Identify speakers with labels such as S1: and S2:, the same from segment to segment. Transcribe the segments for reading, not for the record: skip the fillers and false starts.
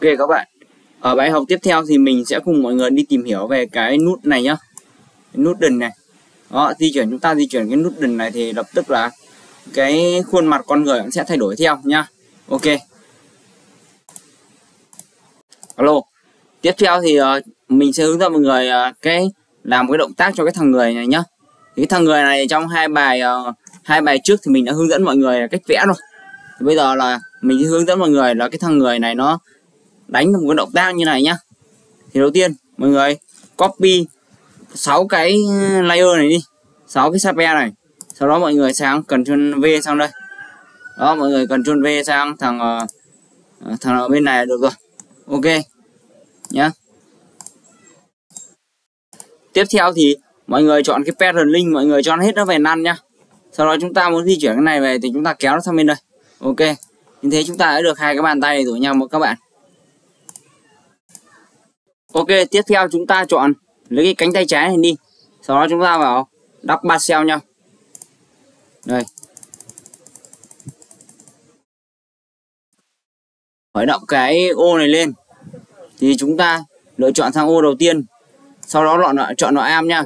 S1: Ok các bạn, ở bài học tiếp theo thì mình sẽ cùng mọi người đi tìm hiểu về cái nút này nhá, cái nút đần này. Đó, chúng ta di chuyển cái nút đần này thì lập tức là cái khuôn mặt con người cũng sẽ thay đổi theo nhá. Ok. Alo. Tiếp theo thì mình sẽ hướng dẫn mọi người làm cái động tác cho cái thằng người này nhá. Thì cái thằng người này trong hai bài trước thì mình đã hướng dẫn mọi người cách vẽ rồi. Thì bây giờ là mình sẽ hướng dẫn mọi người là cái thằng người này nó đánh một cái động tác như này nhá. Thì đầu tiên mọi người copy 6 cái layer này đi, 6 cái sape này. Sau đó mọi người sang Ctrl V sang đây. Đó, mọi người Ctrl V sang thằng ở bên này là được rồi. Ok nhá. Tiếp theo thì mọi người chọn cái parent link, mọi người cho nó hết nó về none nhá. Sau đó chúng ta muốn di chuyển cái này về thì chúng ta kéo nó sang bên đây. Ok. Như thế chúng ta đã được hai cái bàn tay rồi nha các bạn. Ok, tiếp theo chúng ta chọn lấy cái cánh tay trái này đi. Sau đó chúng ta vào đắp parcel nha. Đây. Khởi động cái ô này lên. Thì chúng ta lựa chọn sang ô đầu tiên. Sau đó chọn loại am nha.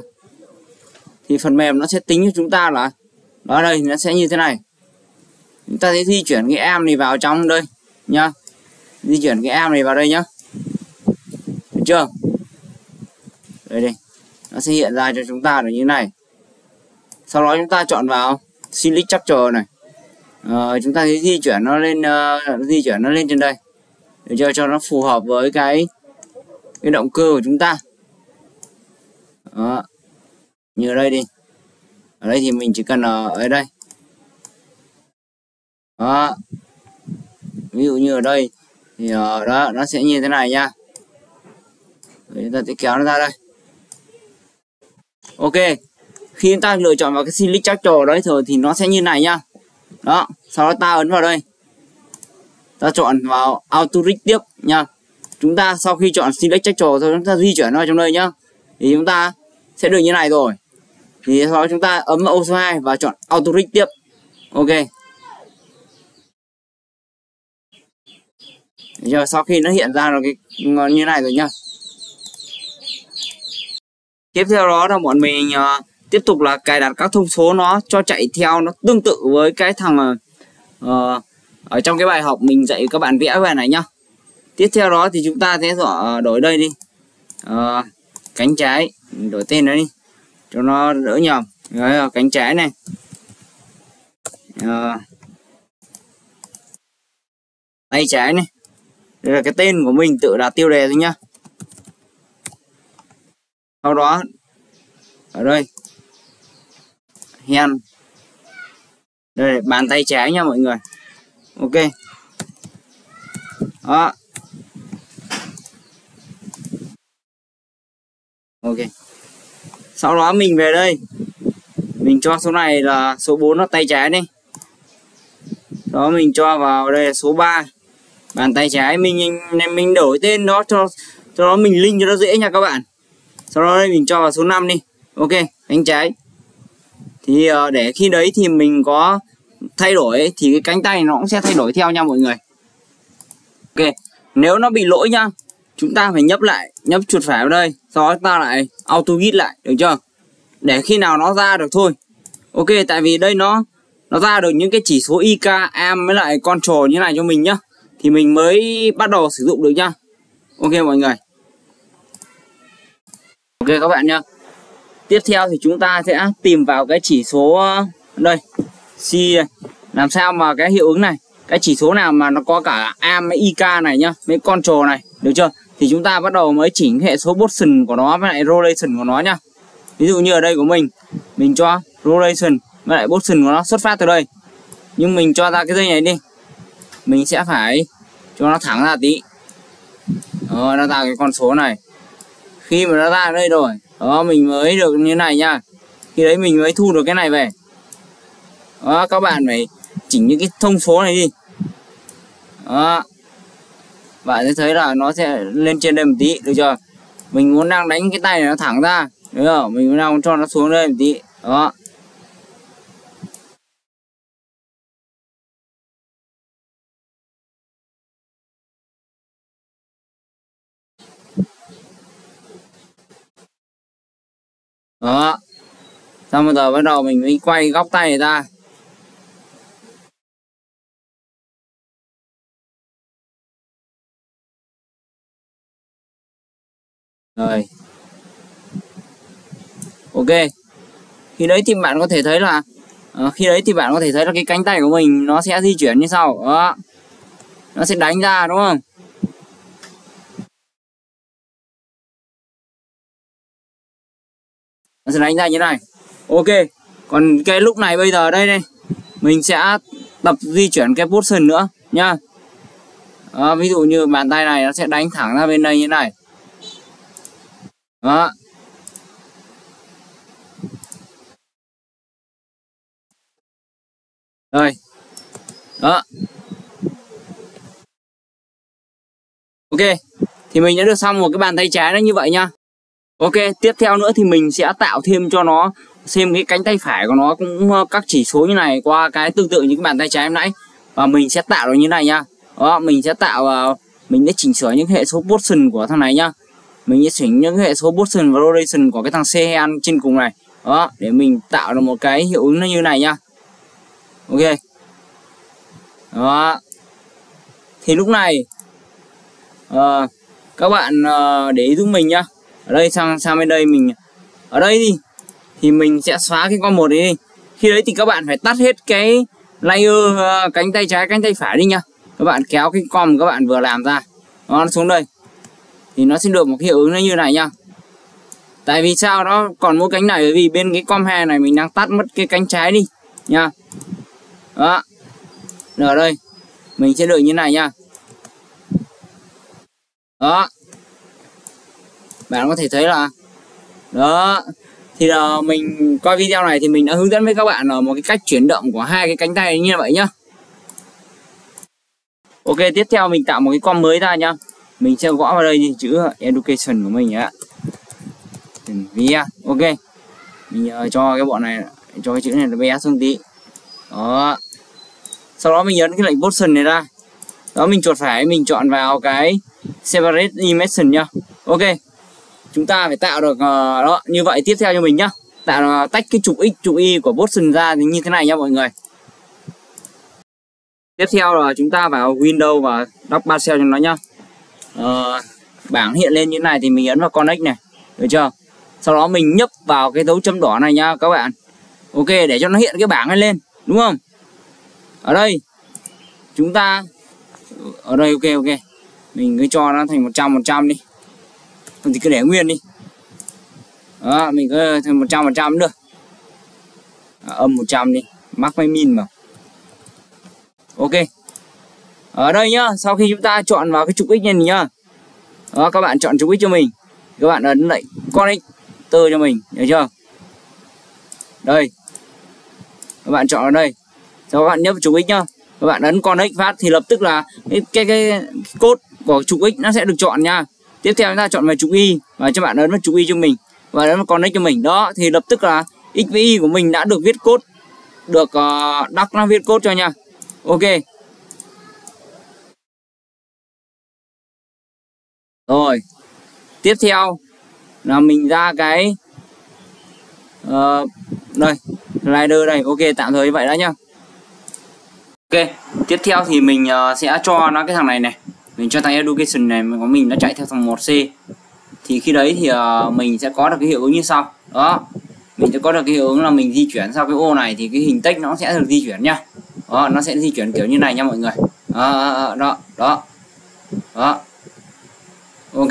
S1: Thì phần mềm nó sẽ tính cho chúng ta là đó, đây nó sẽ như thế này. Chúng ta sẽ di chuyển cái am này vào trong đây nhá. Di chuyển cái am này vào đây nhá. Được chưa? Đây đây. Nó sẽ hiện ra cho chúng ta là như thế này. Sau đó chúng ta chọn vào Select Structure này. Chúng ta sẽ di chuyển nó lên trên đây. Để cho nó phù hợp với cái động cơ của chúng ta. Đó. Như ở đây đi. Ở đây thì mình chỉ cần ở đây. Đó. Ví dụ như ở đây thì đó nó sẽ như thế này nha. Rồi chúng ta sẽ kéo nó ra đây. Ok. Khi chúng ta lựa chọn vào cái Select Structure đấy rồi thì nó sẽ như này nhá. Đó, sau đó ta ấn vào đây. Ta chọn vào Auto Rig tiếp nha. Chúng ta sau khi chọn Select Structure rồi chúng ta di chuyển vào trong đây nhá. Thì chúng ta sẽ được như này rồi. Thì sau đó chúng ta ấn vào ô số 2 và chọn Auto Rig tiếp. Ok. Giờ sau khi nó hiện ra là cái như này rồi nhá. Tiếp theo đó là bọn mình tiếp tục là cài đặt các thông số nó cho chạy theo nó tương tự với cái thằng ở trong cái bài học mình dạy các bạn vẽ về này nhá. Tiếp theo đó thì chúng ta sẽ đổi đây đi. Cánh trái, đổi tên nó đi cho nó đỡ nhầm. Đấy, cánh trái này. Tay trái này. Đây là cái tên của mình tự đặt tiêu đề thôi nhá. Sau đó ở đây hand, đây là bàn tay trái nha mọi người. Ok. Đó. Ok. Sau đó mình về đây, mình cho số này là số 4 là tay trái đi. Đó mình cho vào đây là số 3 bàn tay trái. Mình đổi tên nó cho nó mình link cho nó dễ nha các bạn. Sau đó đây mình cho vào số 5 đi. Ok, cánh trái. Thì để khi đấy thì mình có thay đổi ấy, thì cái cánh tay nó cũng sẽ thay đổi theo nha mọi người. Ok, nếu nó bị lỗi nhá, chúng ta phải nhấp chuột phải vào đây, sau đó ta lại auto git lại, được chưa? Để khi nào nó ra được thôi. Ok, tại vì đây nó ra được những cái chỉ số IK, AM với lại control như này cho mình nhá, thì mình mới bắt đầu sử dụng được nhá. Ok mọi người. Ok các bạn nhá. Tiếp theo thì chúng ta sẽ tìm vào cái chỉ số đây, C này. Làm sao mà cái hiệu ứng này, cái chỉ số nào mà nó có cả AM với IK này nhá, với control này, được chưa? Thì chúng ta bắt đầu mới chỉnh hệ số Boolean của nó với lại rotation của nó nhá. Ví dụ như ở đây của mình cho rotation với lại Boolean của nó xuất phát từ đây. Nhưng mình cho ra cái dây này đi. Mình sẽ phải cho nó thẳng ra tí. Đó, nó ra cái con số này. Khi mà nó ra đây rồi, đó mình mới được như này nha. Khi đấy mình mới thu được cái này về. Đó, các bạn phải chỉnh những cái thông số này đi. Đó. Bạn sẽ thấy là nó sẽ lên trên đây một tí, được chưa? Mình muốn đang đánh cái tay này nó thẳng ra, được không? Mình muốn đang cho nó xuống đây một tí. Đó. Đó. Xong bây giờ bắt đầu mình mới quay góc tay này ra. Rồi. Ok. Khi đấy thì bạn có thể thấy là cái cánh tay của mình nó sẽ di chuyển như sau. Đó. Nó sẽ đánh ra đúng không? Nó sẽ đánh ra như này. Ok. Còn cái lúc này bây giờ đây mình sẽ tập di chuyển cái position nữa nhá. Đó, ví dụ như bàn tay này nó sẽ đánh thẳng ra bên đây như này. Đó. Rồi. Đó. Ok. Thì mình đã được xong một cái bàn tay trái nó như vậy nha. Ok, tiếp theo nữa thì mình sẽ tạo thêm cho nó xem cái cánh tay phải của nó cũng các chỉ số như này qua cái tương tự như cái bàn tay trái hôm nãy. Và mình sẽ tạo được như này nha. Đó, mình sẽ chỉnh sửa những hệ số position của thằng này nhá. Mình sẽ chỉnh những hệ số position và rotation của cái thằng C2 trên cùng này. Đó, để mình tạo được một cái hiệu ứng nó như này nhá. Ok. Đó. Thì lúc này các bạn để ý giúp mình nhá. Ở đây sang bên đây mình ở đây thì mình sẽ xóa cái con một đi. Khi đấy thì các bạn phải tắt hết cái layer cánh tay trái cánh tay phải đi nha. Các bạn kéo cái com các bạn vừa làm ra nó xuống đây thì nó sẽ được một cái hiệu ứng nó như này nha. Tại vì sao nó còn mỗi cánh này? Bởi vì bên cái com 2 này mình đang tắt mất cái cánh trái đi nha. Đó. Ở đây mình sẽ được như này nha. Đó. Bạn có thể thấy là đó. Thì là mình coi video này thì mình đã hướng dẫn với các bạn ở một cái cách chuyển động của hai cái cánh tay như vậy nhá. Ok, tiếp theo mình tạo một cái com mới ra nhá. Mình sẽ gõ vào đây chữ education của mình ạ. Ok. Mình cho cái bọn này, cho cái chữ này nó bé xuống tí. Đó. Sau đó mình nhấn cái lệnh position này ra. Đó, mình chuột phải mình chọn vào cái separate dimension nhá. Ok. Chúng ta phải tạo được đó như vậy. Tiếp theo cho mình nhá, tách cái trục x trục y của position ra thì như thế này nhá mọi người. Tiếp theo là chúng ta vào Windows và đọc parcel cho nó nhá. Bảng hiện lên như thế này thì mình ấn vào connect này, được chưa? Sau đó mình nhấp vào cái dấu chấm đỏ này nha các bạn. Ok, để cho nó hiện cái bảng này lên, đúng không? Ở đây chúng ta ở đây ok, mình cứ cho nó thành 100% đi. Không thì cứ để nguyên đi. Đó, mình cứ thành 100% cũng được. Âm 100 đi, mắc mấy min mà. Ok. Ở đây nhá, sau khi chúng ta chọn vào cái trục x này nhá. Đó, các bạn chọn trục x cho mình. Các bạn ấn lệnh connector cho mình, được chưa? Đây. Các bạn chọn ở đây. Sau các bạn nhấp trục x nhá. Các bạn ấn connect phát thì lập tức là cái code của trục x nó sẽ được chọn nha. Tiếp theo chúng ta chọn vào trục y và cho bạn ấn vào trục y cho mình và ấn vào connect cho mình. Đó, thì lập tức là x với y của mình đã được viết code, được đọc nó viết code cho nha. Ok. Rồi. Tiếp theo là mình ra cái đây, slider đây. Ok, tạm thời như vậy đã nhá. Ok, tiếp theo thì mình sẽ cho nó cái thằng này này. Mình cho thằng education này của mình nó chạy theo thằng 1C. Thì khi đấy thì mình sẽ có được cái hiệu ứng như sau. Đó. Mình sẽ có được cái hiệu ứng là mình di chuyển sau cái ô này thì cái hình text nó sẽ được di chuyển nhá. Đó, nó sẽ di chuyển kiểu như này nha mọi người. Đó. Ok.